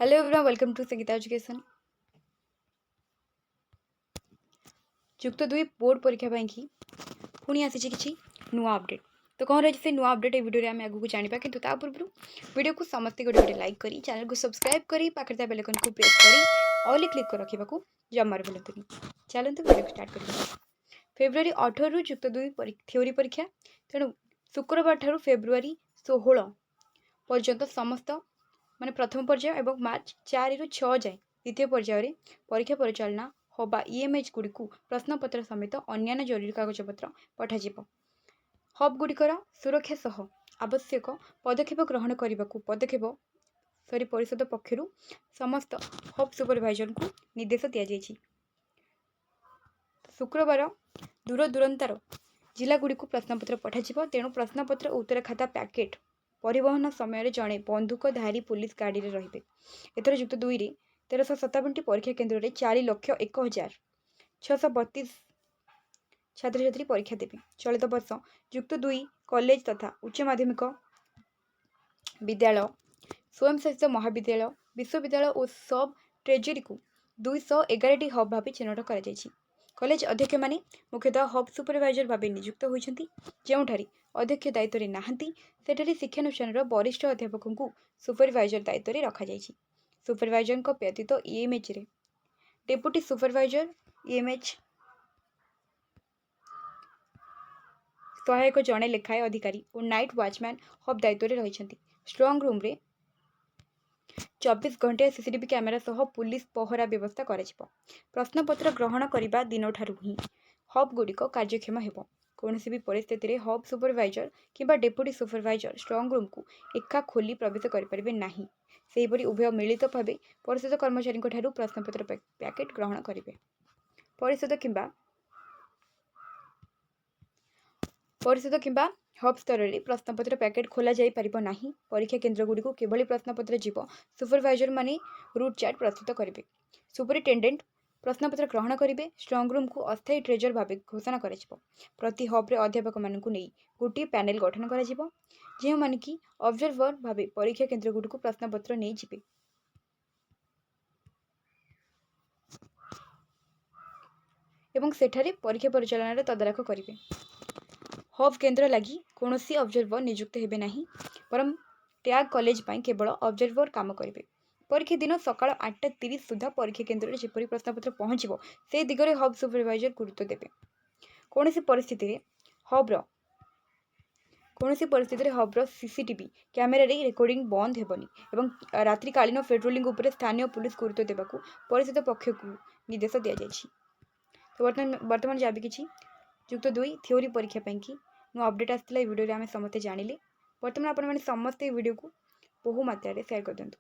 Hello everyone, welcome to Sangeeta education. युक्त दुई board परीक्षा कि पुणी आसी कि नुआ अपडेट। तो कौन रही से नुआ अपडेट ये वीडियो आम आगे जाना कि पूर्व वीडियो को समस्त गोटे गोटे लाइक करी चैनल को सब्सक्राइब करी पाखे बेल आइकन को प्रेस करी ऑल क्लिक कर रखा जमार भूलतुनि। चलते वीडियो स्टार्ट कर। फेब्रुआरी 18 रु युक्त दुई थ्योरी परीक्षा, तेणु शुक्रवार ठारू फेब्रुआरी 16 पर्यंत समस्त माने प्रथम पर्याय और मार्च 4 रु 6 जाए द्वितीय पर्यायर परीक्षा परिचालना होबा ईएमएच गुड़ी प्रश्नपत्र समेत अन्य जरूरी कागजपत्र पठाଯିब। हब गुड़िकर सुरक्षा सह आवश्यक पदक्षेप ग्रहण करने को परिषद पक्षर समस्त हब सुपरवाइजर को निर्देश दि शुक्रवार दूर दूरांतर जिलागुड़ी प्रश्नपत्र पठाଯିब। तेणु प्रश्नपत्र उत्तर खाता पैकेट परिवहन समय जड़े बंदूकधारी पुलिस गाड़ी में रे। एथर युक्त दुई 1357 परीक्षा केन्द्र में 4,01,632 छात्र छात्री परीक्षा देवे। चलित वर्ष युक्त दुई कॉलेज तथा उच्च माध्यमिक विद्यालय, स्वयंशासित महाविद्यालय, विश्वविद्यालय और सब ट्रेजरी को 211 हब भाव चिन्हट कर कॉलेज अध्यक्ष माने मुख्यतः हब सुपरवाइजर भाव नियुक्त होती, जोठार अध्यक्ष दायित्व में नहांती सेठारे शिक्षानुष्ठान वरिष्ठ अध्यापकों को सुपरवाइजर दायित्व में रखा जायछि। सुपरवाइजर व्यतीत ईएमएच रे डेप्यूटी सुपरवाइजर, ईएमएच सहायक जड़े लेखाएं अधिकारी और नाइट वॉचमैन हब दायित्व में रही। स्ट्रंग रूम रे 24 घंटे सीसीटीवी कैमेरा सह पुलिस पहरा व्यवस्था कर प्रश्नपत्र ग्रहण करने दिन ठारू ही हब गुड़िक कार्यक्षम हो। कौन भी परिस्थिति में हब सुपरवाइजर किंबा डेप्यूटी सुपरवाइजर स्ट्रंग रूम को एका खोली प्रवेश करें नहीं। सेहीपरि उभय मिलित भाव परिषद कर्मचारी प्रश्नपत्र पैकेट ग्रहण करेंगे। परिषद किंबा हब स्तर में प्रश्नपत्र पैकेट खोल जाना। परीक्षा केन्द्र गुड़ी किभली प्रश्नपत्र जीव सुपरवाइजर माने रूट चार्ट प्रस्तुत करेंगे। सुपरिटेडेंट प्रश्नपत्र ग्रहण करेंगे। स्ट्रंग रूम को अस्थायी ट्रेजर भाव घोषणा कर प्रति हब्रे अध्यापक मानू नहीं गोटे पैनेल गठन कर जो माने कि ऑब्जर्वर भाव परीक्षा केन्द्र गुड़ी प्रश्नपत्र नहीं जिवे। एवं सेठारे परीक्षा परिचालन तदारख करेंगे। हब केन्द्र लगी कौन सी ऑब्जर्वर नियुक्त हेबे नहीं, परम टैग कॉलेज केवल ऑब्जर्वर काम करेंगे। परीक्षा दिन सकाळ 8:30 सुधा परीक्षा केन्द्र में जपरी प्रश्नपत्र पहुँचो से दिगरे हब सुपरवाइजर गुरुत्व देवे। कौन सी परिस्थिति हब्र सीसीटीवी कैमेरा रेकर्डिंग बंद हेबनी एवं रात्रिकालीन पेट्रोलिंग उपरे स्थानीय पुलिस गुरुत्व देवाक परिषद पक्ष को निर्देश दि जाएगी। तो वर्तमान जहाँ भी कि युक्त दुई थ्योरी परीक्षा कि नुआ अपडेट आसाला वीडियो आम समस्ते जानिले। बर्तमान आपने समस्ते वीडियो को बहु मात्रा शेयर कर दिंतु।